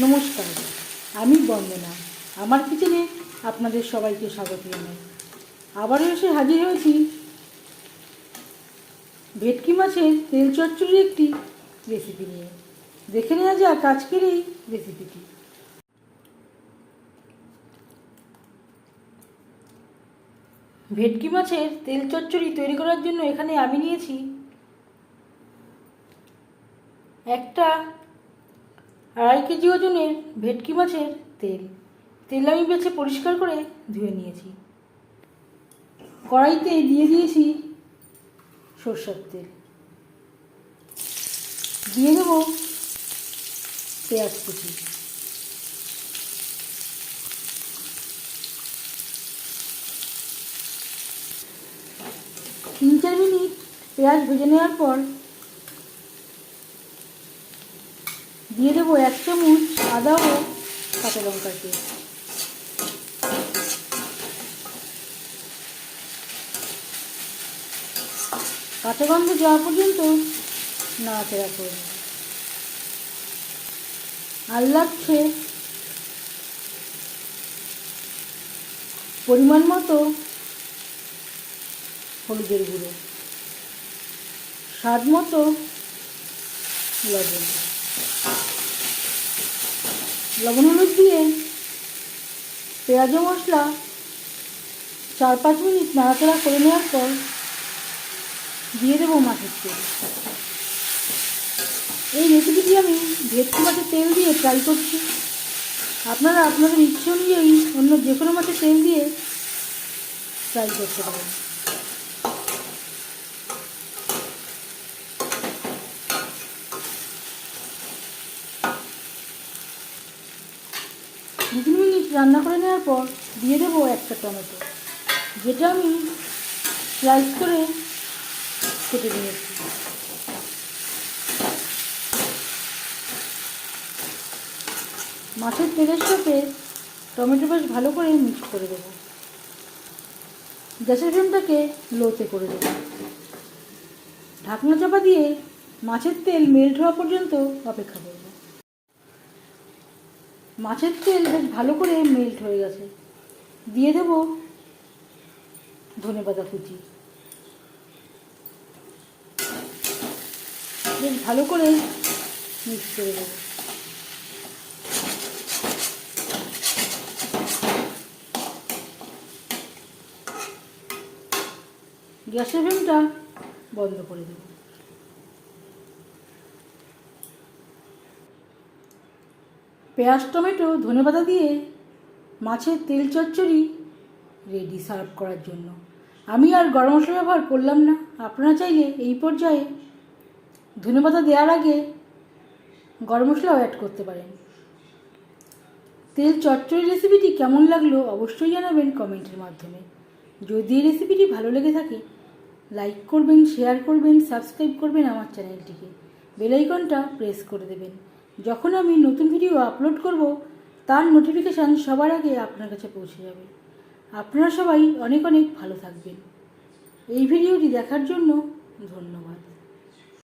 নমস্কার, আমি বন্দনা। আমার কিচেনে আপনাদের সবাইকে স্বাগত জানাই। আবারও এসে হাজির হয়েছি ভেটকি মাছের তেল চচ্চড়ির একটি রেসিপি নিয়ে। দেখে নেওয়া যাক আজকের এই রেসিপিটি। ভেটকি মাছের তেল চচ্চড়ি তৈরি করার জন্য এখানে আমি নিয়েছি একটা 2.5 কেজি ওজনের ভেটকি মাছের তেল। তেল আমি বেছে পরিষ্কার করে ধুয়ে নিয়েছি। কড়াইতে দিয়ে দিয়েছি সরষের তেল, দিয়ে দেব পেঁয়াজ কুচি, তিন চার মিনিট পেঁয়াজ ভেজে নেওয়ার পর দিয়ে দেবো 1 চামচ আদা ও কাঁচা লঙ্কার পেস্ট। কাঁচা গন্ধ যাওয়া পর্যন্ত নাড়াচাড়া করব। আর লাগছে পরিমাণ মতো হলুদের গুঁড়ো, স্বাদ মতো লবণ হলুদ দিয়ে পেঁয়াজ মশলা 4-5 মিনিট নাড়াচাড়া করে নেওয়ার পর দিয়ে দেবো মাছের তেল। এই রেসিপিটি আমি ভেটকি মাছের তেল দিয়ে ট্রাই করছি। আপনারা আপনাদের ইচ্ছে অনুযায়ী অন্য যে কোনো মাছের তেল দিয়ে ট্রাই করতে পারেন। দু 3 মিনিট রান্না করে নেওয়ার পর দিয়ে দেবো একটা টমেটো, যেটা আমি স্লাইস করে কেটে নিয়েছি। মাছের তেলের সাথে টমেটো বেশ ভালো করে মিক্স করে দেবো। গ্যাসের ফ্লেমটাকে লোতে করে দেবো। ঢাকনা চাপা দিয়ে মাছের তেল মেল্ট হওয়া পর্যন্ত অপেক্ষা করব। মাছের তেল বেশ ভালো করে মেল্ট হয়ে গেছে। দিয়ে দেব ধনেপাতা কুচি, বেশ ভালো করে মিক্স করে দেব। গ্যাসের ফ্লেমটা বন্ধ করে দেব। পেঁয়াজ টমেটো ধনেপাতা দিয়ে মাছের তেল চচ্চড়ি রেডি সার্ভ করার জন্য। আমি আর গরম মশলা ব্যবহার করলাম না। আপনারা চাইলে এই পর্যায়ে ধনেপাতা দেওয়ার আগে গরম মশলাও অ্যাড করতে পারেন। তেল চচ্চড়ি রেসিপিটি কেমন লাগলো অবশ্যই জানাবেন কমেন্টের মাধ্যমে। যদি এই রেসিপিটি ভালো লেগে থাকে লাইক করবেন, শেয়ার করবেন, সাবস্ক্রাইব করবেন আমার চ্যানেলটিকে, বেল আইকনটা প্রেস করে দেবেন। যখন আমি নতুন ভিডিও আপলোড করব তার নোটিফিকেশান সবার আগে আপনার কাছে পৌঁছে যাবে। আপনারা সবাই অনেক অনেক ভালো থাকবেন। এই ভিডিওটি দেখার জন্য ধন্যবাদ।